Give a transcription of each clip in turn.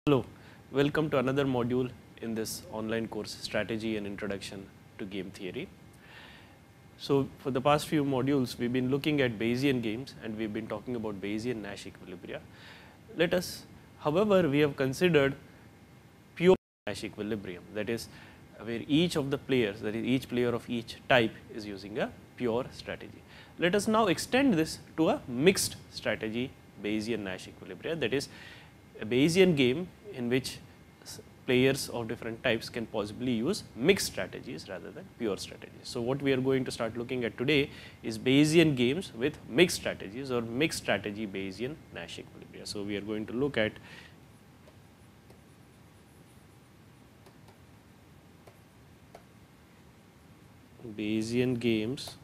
Hello, welcome to another module in this online course Strategy and Introduction to Game Theory. So, for the past few modules we have been looking at Bayesian games and we have been talking about Bayesian Nash equilibria. Let us, however, we have considered pure Nash equilibrium, that is where each of the players, that is each player of each type is using a pure strategy. Let us now extend this to a mixed strategy Bayesian Nash equilibria, that is a Bayesian game in which players of different types can possibly use mixed strategies rather than pure strategies. So, what we are going to start looking at today is Bayesian games with mixed strategies or mixed strategy Bayesian Nash equilibria. So, we are going to look at Bayesian games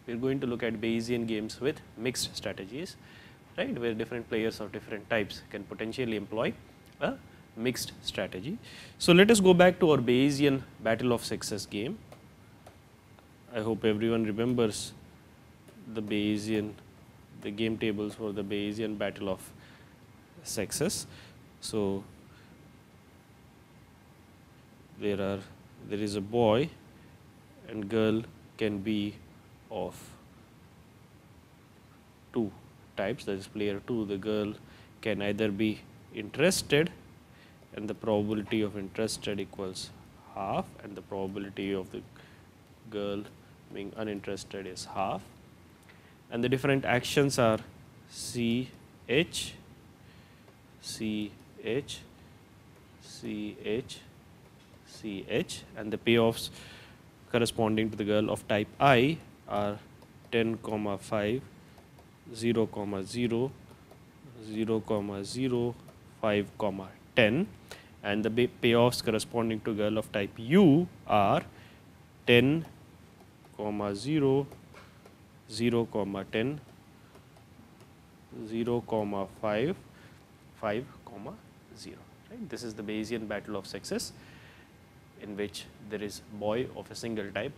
we are going to look at Bayesian games with mixed strategies, right, where different players of different types can potentially employ a mixed strategy. So, let us go back to our Bayesian battle of sexes game. I hope everyone remembers the game tables for the Bayesian battle of sexes. So, there is a boy and girl can be of two types, that is player 2, the girl can either be interested and the probability of interested equals half and the probability of the girl being uninterested is half, and the different actions are CH, CH, CH, CH, and the payoffs corresponding to the girl of type I are 10, 5, 0, 0, 0, 0, 5, 10, and the payoffs corresponding to girl of type U are 10, 0, 0, 10, 0, 5, 5, 0. Right? This is the Bayesian battle of sexes, in which there is boy of a single type,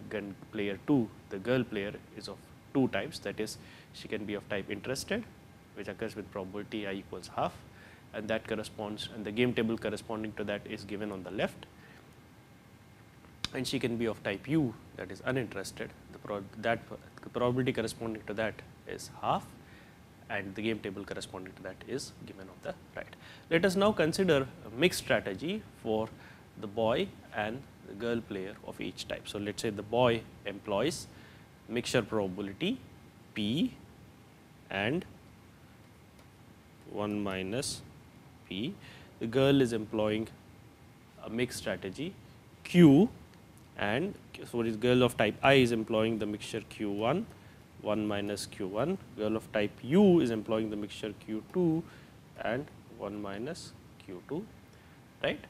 player 2, the girl player is of two types, that is she can be of type interested, which occurs with probability I equals half, and that corresponds, and the game table corresponding to that is given on the left, and she can be of type U, that is uninterested, the probability corresponding to that is half, and the game table corresponding to that is given on the right. Let us now consider a mixed strategy for the boy and the girl player of each type. So, let us say the boy employs mixture probability P and 1 minus P. The girl is employing a mixed strategy Q, and so this girl of type I is employing the mixture Q1, 1 minus Q1, girl of type U is employing the mixture Q2 and 1 minus Q2, right.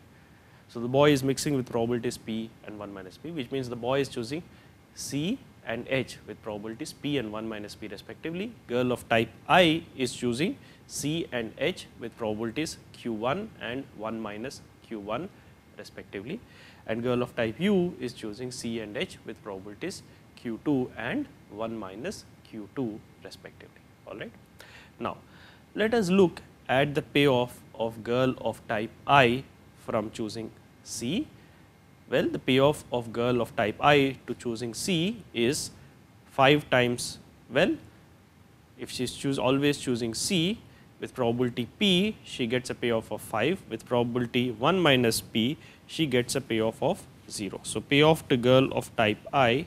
So, the boy is mixing with probabilities P and 1 minus P, which means the boy is choosing C and H with probabilities P and 1 minus P respectively. Girl of type I is choosing C and H with probabilities Q1 and 1 minus Q1 respectively, and girl of type U is choosing C and H with probabilities Q2 and 1 minus Q2 respectively. All right. Now, let us look at the payoff of girl of type I from choosing C. Well, the payoff of girl of type I to choosing C is 5 times, well, if she is always choosing C with probability P, she gets a payoff of 5, with probability 1 minus P, she gets a payoff of 0. So, payoff to girl of type I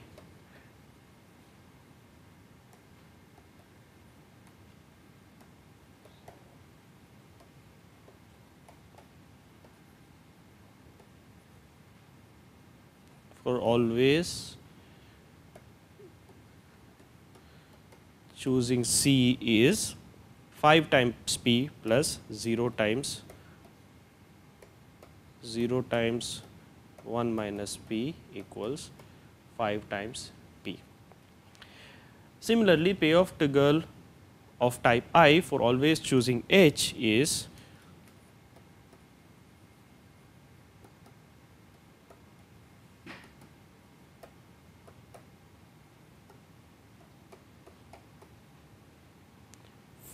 for always choosing C is 5 times P plus 0 times 1 minus P equals 5 times P. Similarly, payoff to girl of type I for always choosing H is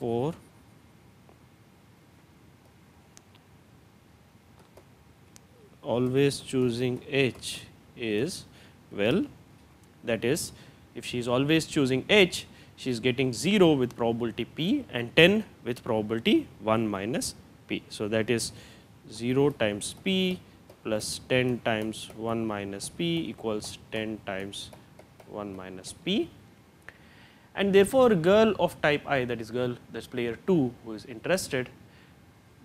therefore, always choosing H is, well, that is, if she is always choosing H, she is getting 0 with probability P and 10 with probability 1 minus P. So, that is 0 times P plus 10 times 1 minus P equals 10 times 1 minus P, and therefore, girl of type I, that is girl, that is player 2 who is interested,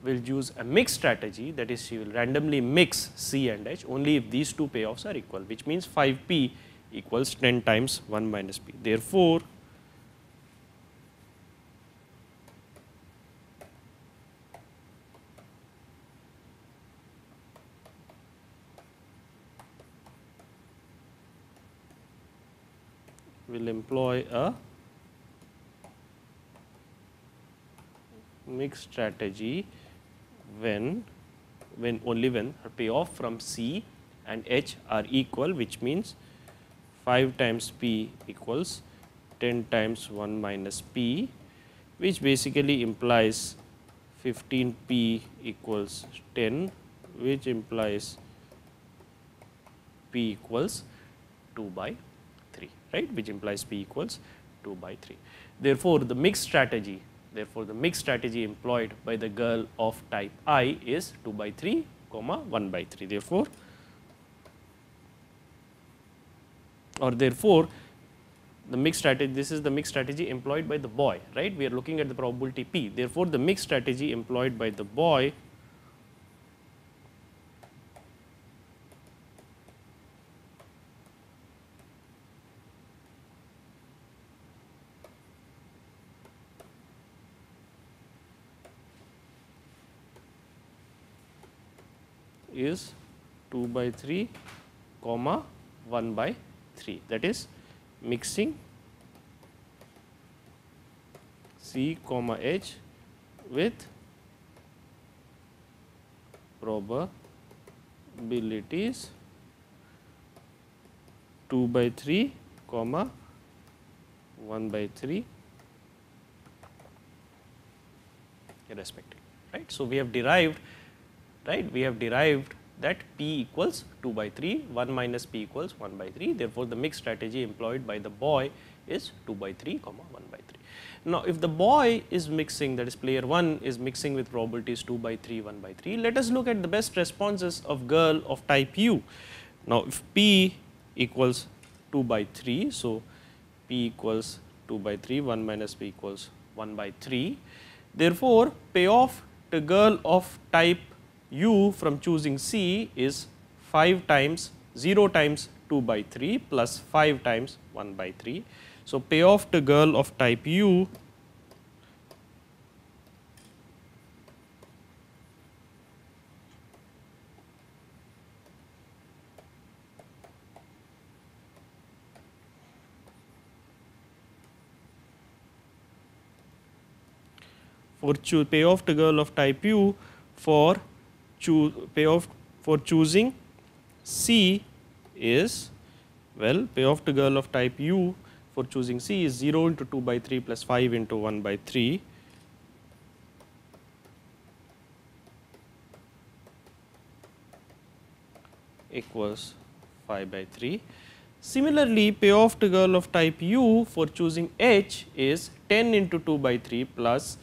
will use a mix strategy, that is she will randomly mix C and H only if these two payoffs are equal, which means 5 P equals 10 times 1 minus P. Therefore, will employ a mix strategy when only when her payoff from C and H are equal, which means 5 times P equals 10 times 1 minus P, which basically implies 15 P equals 10, which implies P equals 2 by 3, right, which implies P equals 2 by 3. Therefore, the mix strategy employed by the girl of type I is 2 by 3, 1 by 3. Therefore, the mix strategy, this is the mix strategy employed by the boy, right. We are looking at the probability P. Therefore, the mix strategy employed by the boy is 2 by 3, 1 by 3, that is mixing C, H with probabilities 2 by 3, 1 by 3 respectively, right. So, we have derived that P equals 2 by 3, 1 minus P equals 1 by 3. Therefore, the mixed strategy employed by the boy is 2 by 3, 1 by 3. Now, if the boy is mixing, that is player 1 is mixing with probabilities 2 by 3, 1 by 3, let us look at the best responses of girl of type U. Now, if P equals 2 by 3, so P equals 2 by 3, 1 minus P equals 1 by 3. Therefore, payoff to girl of type U from choosing C is 5 times 0 times 2 by 3 plus 5 times 1 by 3. So, payoff to girl of type U for payoff to girl of type U for payoff for choosing C is, well, payoff to girl of type U for choosing C is 0 into 2 by 3 plus 5 into 1 by 3 equals 5 by 3. Similarly, payoff to girl of type U for choosing H is 10 into 2 by 3 plus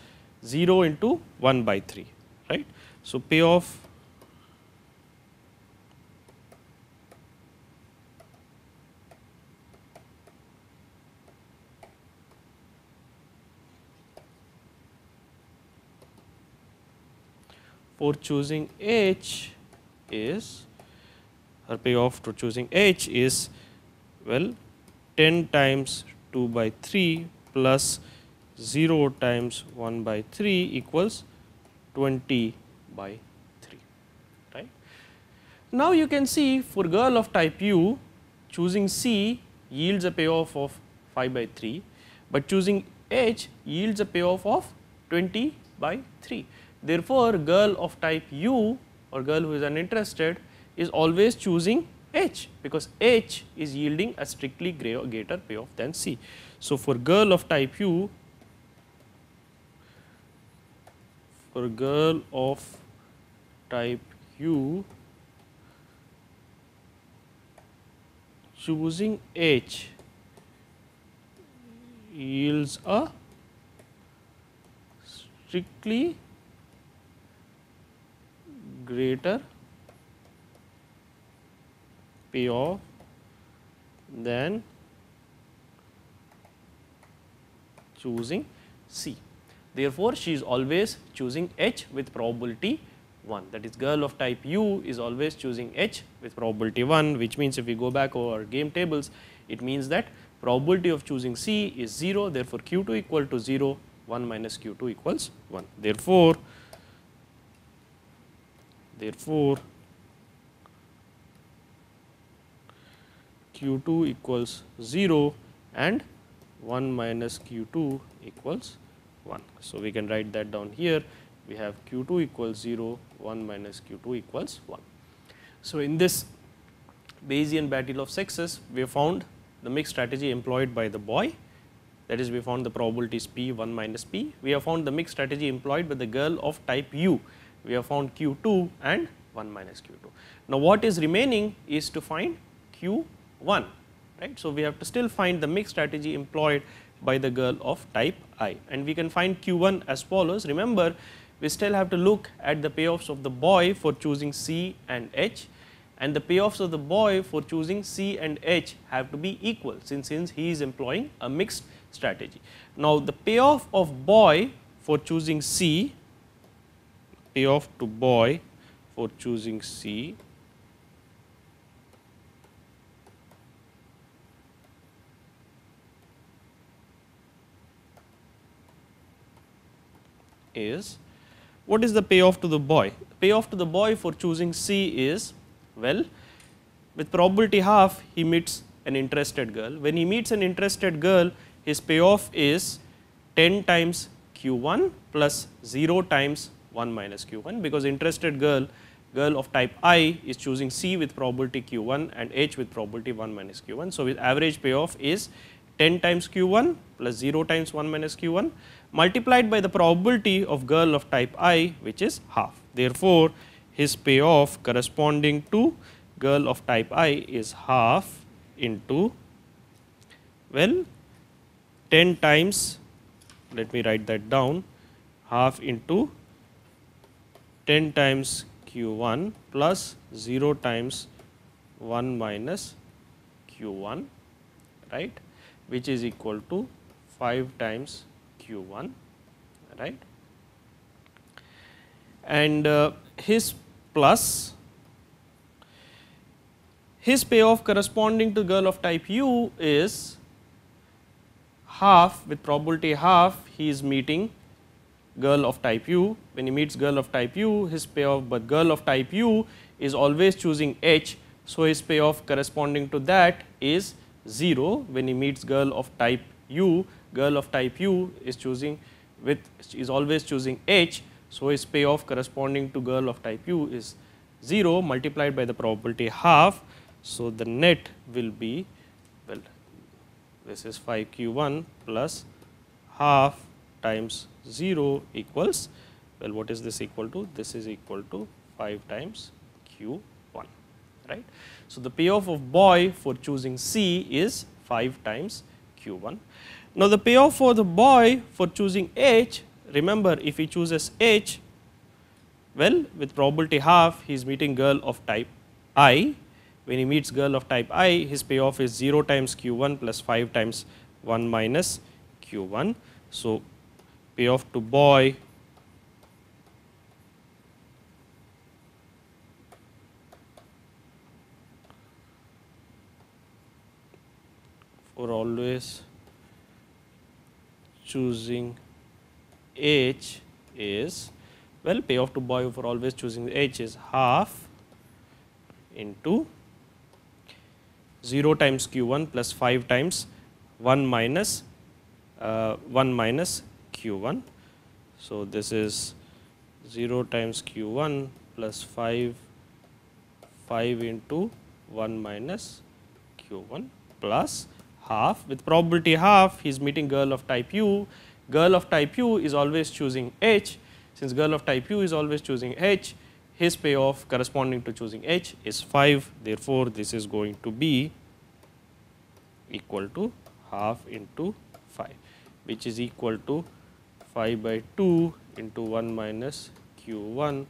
0 into 1 by 3, right. So, payoff for choosing H is, her payoff to choosing H is, well, 10 times 2 by 3 plus 0 times 1 by 3 equals 20 by 3, right. Now, you can see for girl of type U, choosing C yields a payoff of 5 by 3, but choosing H yields a payoff of 20 by 3. Therefore, girl of type U or girl who is uninterested is always choosing H, because H is yielding a strictly greater payoff than C. So, for girl of type U, for girl of type U choosing H yields a strictly greater payoff than choosing C. Therefore, she is always choosing H with probability 1, that is girl of type U is always choosing H with probability 1, which means if we go back over our game tables, it means that probability of choosing C is 0, therefore, Q2 equal to 0, 1 minus Q2 equals 1. Therefore, Q2 equals 0 and 1 minus Q2 equals 1. So, we can write that down here. We have Q2 equals 0, 1 minus Q2 equals 1. So, in this Bayesian battle of sexes, we have found the mixed strategy employed by the boy, that is we found the probabilities P 1 minus P. We have found the mixed strategy employed by the girl of type U. We have found Q2 and 1 minus Q2. Now, what is remaining is to find Q1, right. So, we have to still find the mixed strategy employed by the girl of type I, and we can find Q1 as follows. Remember, we still have to look at the payoffs of the boy for choosing C and H, and the payoffs of the boy for choosing C and H have to be equal since he is employing a mixed strategy. Now, the payoff of boy for choosing C, payoff to boy for choosing C is, what is the payoff to the boy? Payoff to the boy for choosing C is, well, with probability half he meets an interested girl. When he meets an interested girl, his payoff is 10 times Q1 plus 0 times 1 minus Q1, because interested girl of type I is choosing C with probability Q1 and H with probability 1 minus Q1. So, with average payoff is 10 times Q1 plus 0 times 1 minus Q1 multiplied by the probability of girl of type I, which is half. Therefore, his payoff corresponding to girl of type I is half into, well, 10 times, let me write that down, half into 10 times Q1 plus 0 times 1 minus Q1, right, which is equal to 5 times Q1, right, and his payoff corresponding to girl of type U is half, with probability half he is meeting girl of type U. When he meets girl of type U, his payoff, but girl of type U is always choosing H. So, his payoff corresponding to that is 0 when he meets girl of type U. Girl of type U is choosing with, is always choosing H. So, his payoff corresponding to girl of type U is 0 multiplied by the probability half. So, the net will be, well, this is 5 Q1 plus half times 0 equals, well, what is this equal to? This is equal to 5 times Q1, right. So, the payoff of boy for choosing C is 5 times Q1. Now, the payoff for the boy for choosing H, remember if he chooses H, well, with probability half he is meeting girl of type I. When he meets girl of type I, his payoff is 0 times Q1 plus 5 times 1 minus Q1. So, payoff to boy for always choosing H is, well, payoff to boy for always choosing H is half into 0 times Q1 plus 5 times 1 minus Q1. So, this is 0 times Q1 plus 5 into 1 minus Q1 plus half, with probability half he is meeting girl of type U. Girl of type U is always choosing H. Since girl of type U is always choosing H, his payoff corresponding to choosing H is 5. Therefore, this is going to be equal to half into 5, which is equal to 5 by 2 into 1 minus q1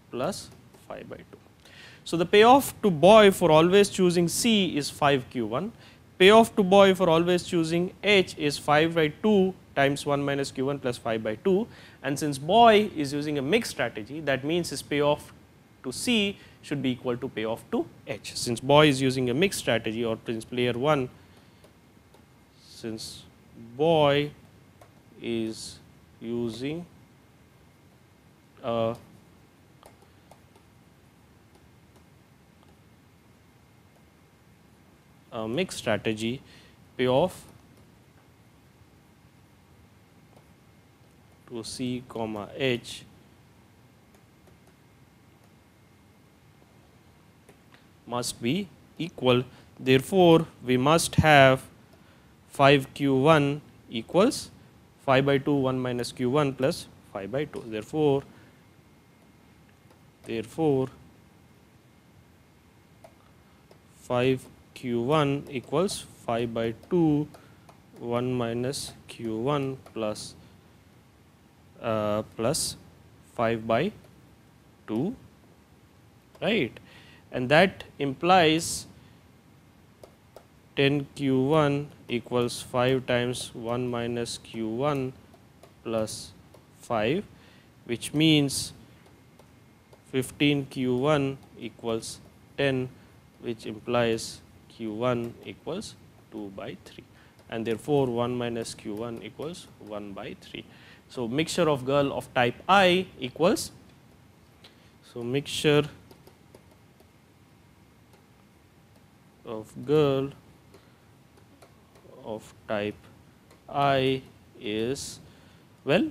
plus 5 by 2. So, the payoff to boy for always choosing C is 5 q1, payoff to boy for always choosing H is 5 by 2 times 1 minus q1 plus 5 by 2, and since boy is using a mixed strategy, that means his payoff to C should be equal to payoff to H. Since boy is using a mixed strategy, or since player 1, since boy is using a mixed strategy, payoff to C comma H must be equal. Therefore, we must have 5 q1 equals 5 by 2 1 minus q1 plus 5 by 2. Therefore, 5 q1 equals 5 by 2 1 minus q1 plus 5 by 2, right, and that implies 10 q1 equals 5 times 1 minus q1 plus 5, which means 15 q1 equals 10, which implies q1 equals 2 by 3, and therefore, 1 minus q1 equals 1 by 3. So, mixture of girl of type I equals, so mixture of girl of type I is, well,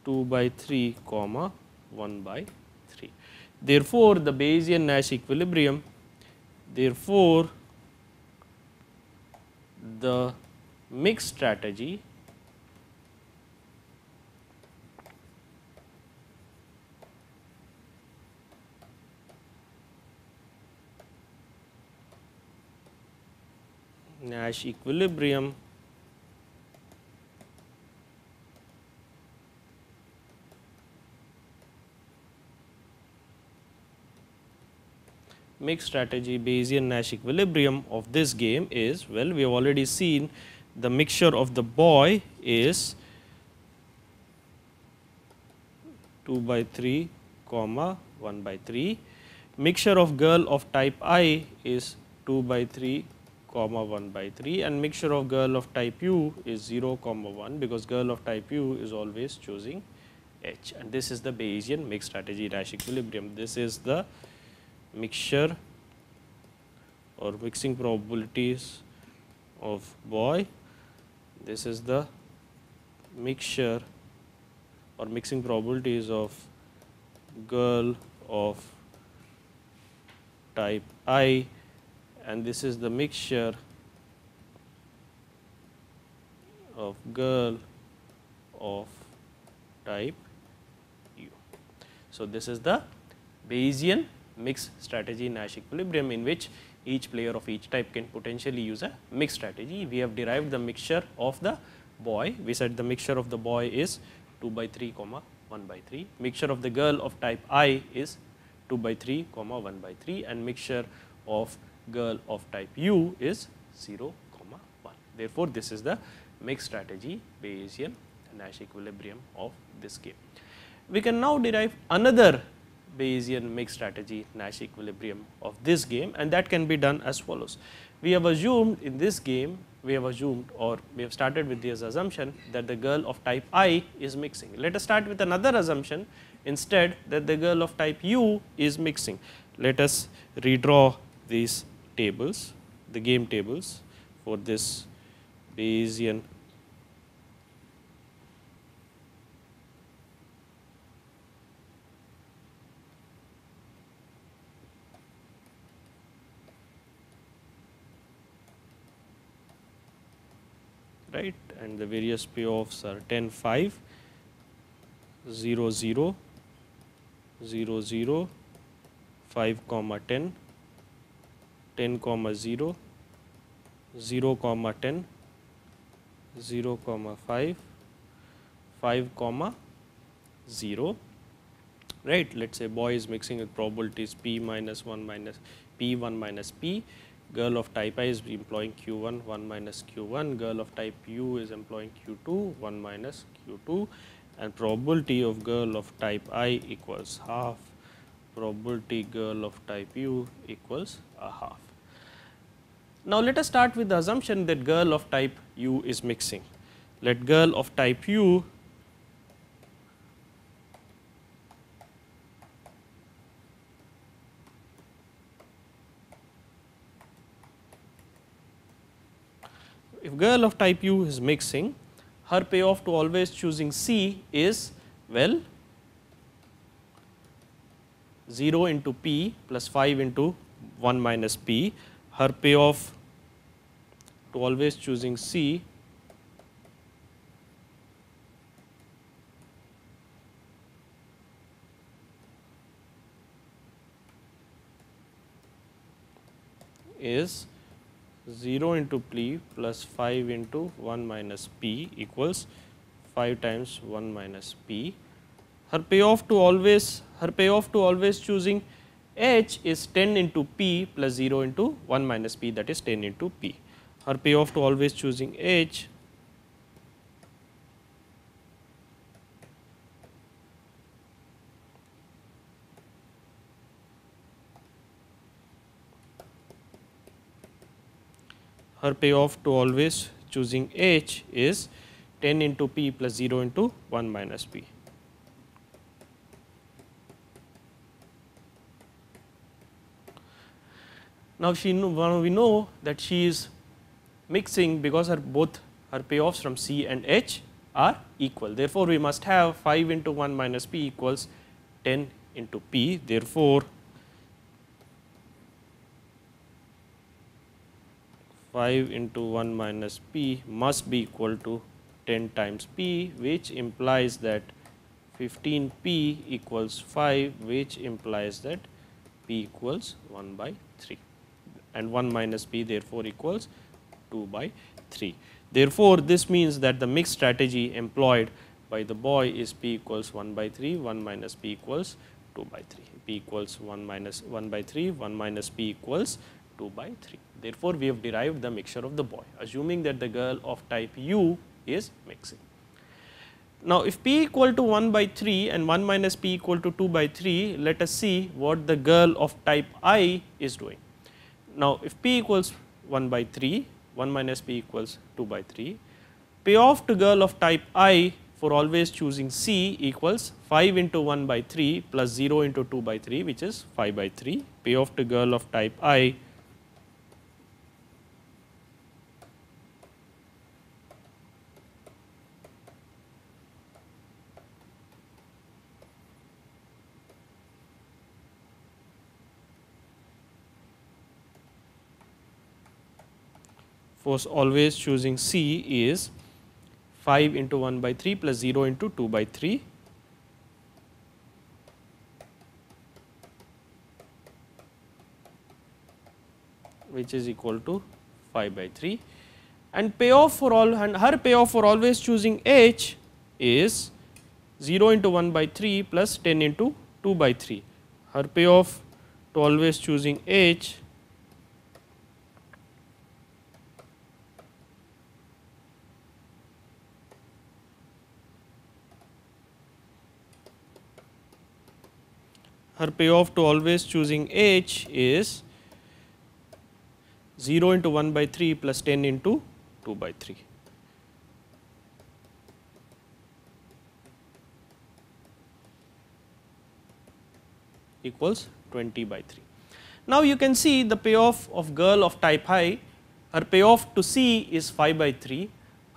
2 by 3 comma 1 by 3. Therefore, the Bayesian Nash equilibrium, therefore, the mixed strategy Nash equilibrium mixed strategy Bayesian Nash equilibrium of this game is, well, we have already seen the mixture of the boy is 2 by 3 comma 1 by 3, mixture of girl of type I is 2 by 3 comma 1 by 3, and mixture of girl of type U is 0 comma 1, because girl of type U is always choosing H, and this is the Bayesian mixed strategy Nash equilibrium. This is the mixture or mixing probabilities of boy, this is the mixture or mixing probabilities of girl of type I, and this is the mixture of girl of type U. So, this is the Bayesian mixed strategy Nash equilibrium, in which each player of each type can potentially use a mixed strategy. We have derived the mixture of the boy. We said the mixture of the boy is 2 by 3 comma 1 by 3. Mixture of the girl of type I is 2 by 3 comma 1 by 3, and mixture of girl of type U is 0 comma 1. Therefore, this is the mixed strategy Bayesian Nash equilibrium of this game. We can now derive another Bayesian mixed strategy Nash equilibrium of this game, and that can be done as follows. We have assumed in this game, we have started with this assumption that the girl of type I is mixing. Let us start with another assumption instead, that the girl of type U is mixing. Let us redraw these tables, the game tables for this Bayesian right, and the various payoffs are 10, 5, 0 0 0 0 5 comma 10 10 comma 0 0 comma 10 0 comma 5 5 comma 0, right. Let us say boy is mixing with probabilities p minus 1 minus p 1 minus p, girl of type I is employing q 1 1 minus q 1, girl of type u is employing q 2 1 minus q 2, and probability of girl of type I equals half, probability girl of type u equals a half. Now, let us start with the assumption that girl of type u is mixing. Let girl of type u if girl of type u is mixing, her payoff to always choosing C is, well, 0 into p plus 5 into 1 minus p. Her payoff to always choosing C is 0 into p plus 5 into 1 minus p equals 5 times 1 minus p. Her payoff to always choosing H is 10 into p plus 0 into 1 minus p, that is 10 into p. Her payoff to always choosing H her payoff to always choosing H is 10 into p plus 0 into 1 minus p. Now, we know that she is mixing because both her payoffs from C and H are equal. Therefore, we must have 5 into 1 minus p equals 10 into p. Therefore, 5 into 1 minus p must be equal to 10 times p, which implies that 15 p equals 5, which implies that p equals 1 by 3, and 1 minus p therefore equals 2 by 3. Therefore, this means that the mixed strategy employed by the boy is p equals 1 by 3, 1 minus p equals 2 by 3, p equals 1 minus 1 by 3, 1 minus p equals 2 by 3. Therefore, we have derived the mixture of the boy, assuming that the girl of type u is mixing. Now, if p equal to 1 by 3 and 1 minus p equal to 2 by 3, let us see what the girl of type I is doing. Now, if p equals 1 by 3, 1 minus p equals 2 by 3, payoff to girl of type I for always choosing C equals 5 into 1 by 3 plus 0 into 2 by 3, which is 5 by 3. Payoff to girl of type I for always choosing C is 5 into 1 by 3 plus 0 into 2 by 3, which is equal to 5 by 3, and payoff for all, and her payoff for always choosing H is 0 into 1 by 3 plus 10 into 2 by 3. Her payoff to always choosing H is 0 into 1 by 3 plus 10 into 2 by 3. Equals 20 by 3. Now, you can see the payoff of girl of type I, her payoff to C is 5 by 3,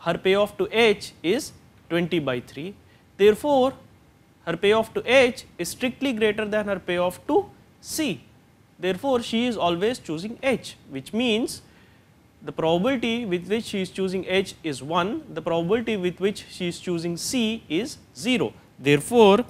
her payoff to H is 20 by 3. Therefore, her payoff to H is strictly greater than her payoff to C. Therefore, she is always choosing H, which means the probability with which she is choosing H is 1, the probability with which she is choosing C is 0. Therefore,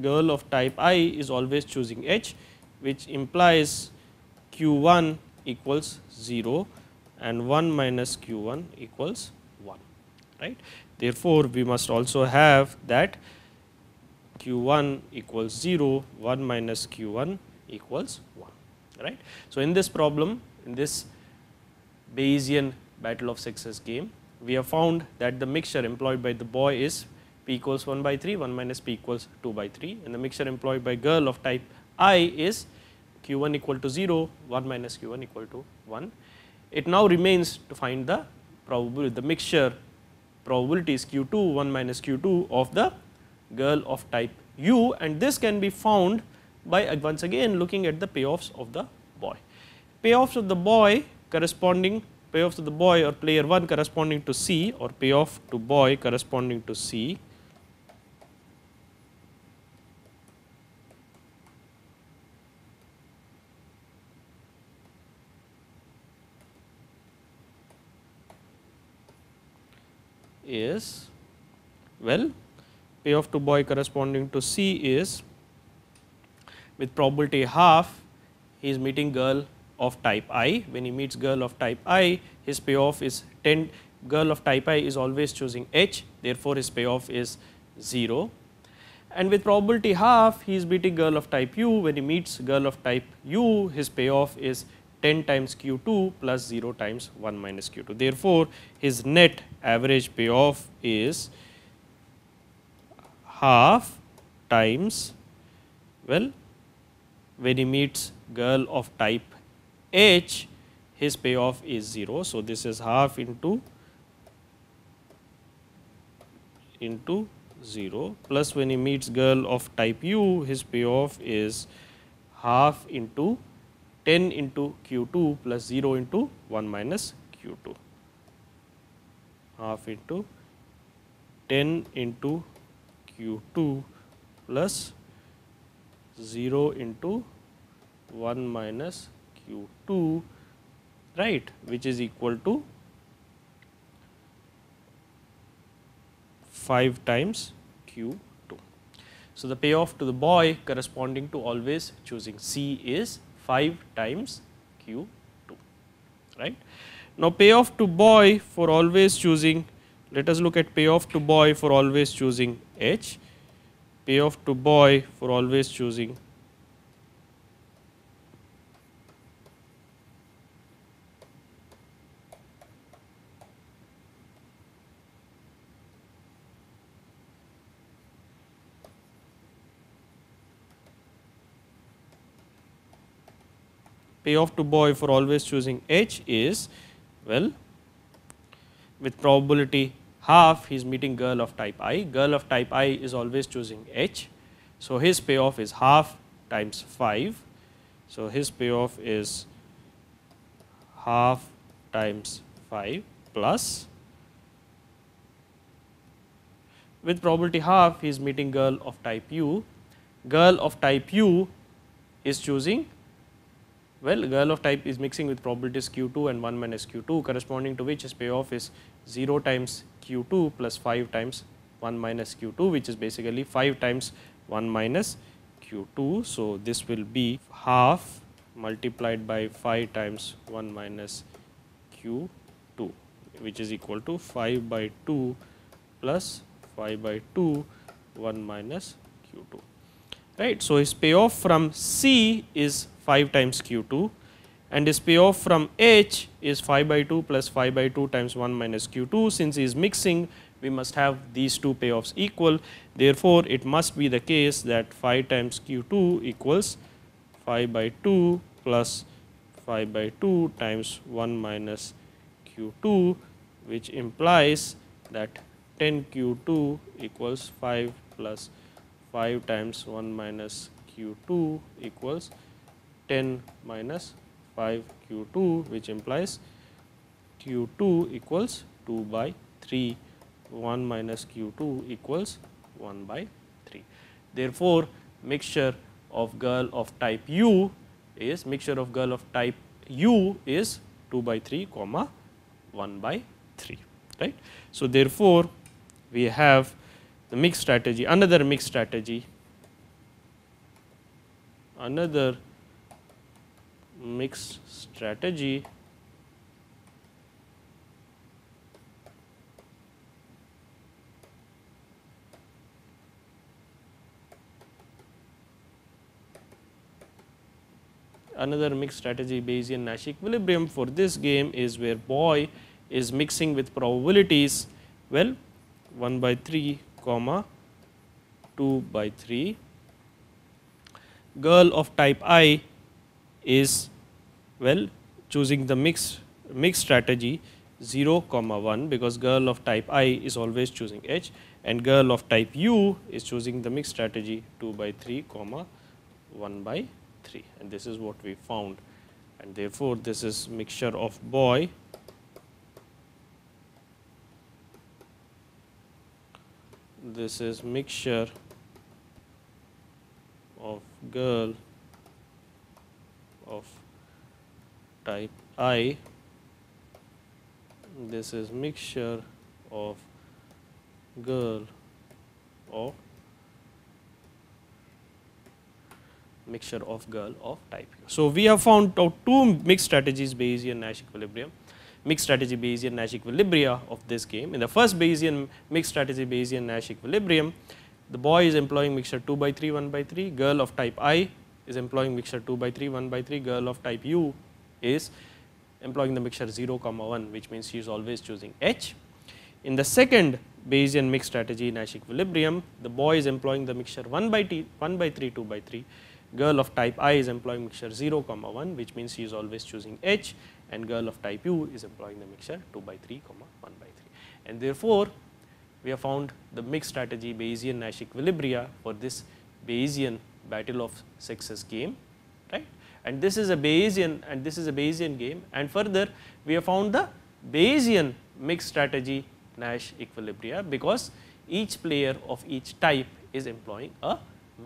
girl of type I is always choosing H, which implies Q1 equals 0 and 1 minus Q1 equals 1, right. Therefore, we must also have that Q1 equals 0, 1 minus Q1 equals 1, right. So, in this problem, in this Bayesian battle of sexes game, we have found that the mixture employed by the boy is p equals 1 by 3, 1 minus p equals 2 by 3, and the mixture employed by girl of type I is q1 equal to 0, 1 minus q1 equal to 1. It now remains to find the probability, the mixture probability is q2, 1 minus q2 of the girl of type U, and this can be found by once again looking at the payoffs of the boy. Payoffs of the boy corresponding, payoffs of the boy or player 1 corresponding to C, or payoff to boy corresponding to C is, well, payoff to boy corresponding to C is, with probability half, he is meeting girl of type I. When he meets girl of type I, his payoff is 10. Girl of type I is always choosing H, therefore, his payoff is 0. And with probability half, he is meeting girl of type U. When he meets girl of type U, his payoff is 10 times Q2 plus 0 times 1 minus Q2. Therefore, his net average payoff is half times, well, when he meets girl of type H, his payoff is 0. So, this is half into 0, plus when he meets girl of type U, his payoff is half into 10 into Q2 plus 0 into 1 minus Q2, half into 10 into Q2 plus 0 into 1 minus Q2, right, which is equal to 5 times Q2. So, the payoff to the boy corresponding to always choosing C is 5 times Q2, right. Now, payoff to boy for always choosing, let us look at payoff to boy for always choosing H, payoff to boy for always choosing payoff to boy for always choosing H is, well, with probability half, he is meeting girl of type I. Girl of type I is always choosing H. So, his payoff is half times 5. So, his payoff is half times 5 plus, with probability half, he is meeting girl of type U. Girl of type U is choosing, well, girl of type is mixing with probabilities Q2 and 1 minus Q2, corresponding to which his payoff is 0 times Q2 plus 5 times 1 minus Q2, which is basically 5 times 1 minus Q2. So, this will be half multiplied by 5 times 1 minus Q2, which is equal to 5 by 2 plus 5 by 2 1 minus Q2, right. So, his payoff from C is 5 times Q2 and his payoff from H is 5 by 2 plus 5 by 2 times 1 minus Q2. Since he is mixing, we must have these two payoffs equal. Therefore, it must be the case that 5 times Q2 equals 5 by 2 plus 5 by 2 times 1 minus Q2, which implies that 10 Q2 equals 5 plus 5 times 1 minus Q2 equals 10 minus 5 Q2, which implies Q2 equals 2 by 3 1 minus q2 equals 1 by 3. Therefore, mixture of girl of type u is 2 by 3 comma 1 by 3, right. So, therefore, we have the mixed strategy, another mixed strategy Bayesian Nash equilibrium for this game is where boy is mixing with probabilities, well, 1 by 3 comma 2 by 3. Girl of type I is, well, choosing the mixed strategy 0 comma 1, because girl of type I is always choosing H, and girl of type U is choosing the mixed strategy 2 by 3 comma 1 by 3, and this is what we found. And therefore, this is mixture of boy this is mixture of girl of type I, this is mixture of girl of type U. So, we have found out two mixed strategies Bayesian Nash equilibrium, mixed strategy Bayesian Nash equilibria of this game. In the first Bayesian mixed strategy Bayesian Nash equilibrium, the boy is employing mixture 2 by 3 1 by 3, girl of type I is employing mixture 2 by 3 1 by 3, girl of type U is employing the mixture 0 comma 1, which means she is always choosing H. In the second Bayesian mixed strategy Nash equilibrium, the boy is employing the mixture 1 by 3 2 by 3, girl of type I is employing mixture 0 comma 1, which means she is always choosing H, and girl of type U is employing the mixture 2 by 3 comma 1 by 3. And therefore, we have found the mixed strategy Bayesian Nash equilibria for this Bayesian battle of sexes game, right. And this is a Bayesian game, and further we have found the Bayesian mixed strategy Nash equilibria, because each player of each type is employing a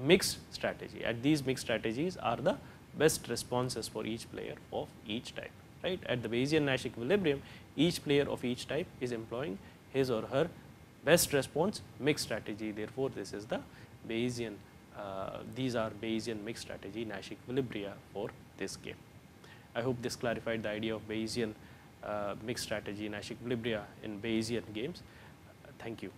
mixed strategy, and these mixed strategies are the best responses for each player of each type, right. At the Bayesian Nash equilibrium, each player of each type is employing his or her best response mixed strategy. Therefore, this is the Bayesian these are Bayesian mixed strategy Nash equilibria for this game. I hope this clarified the idea of Bayesian mixed strategy Nash equilibria in Bayesian games. Thank you.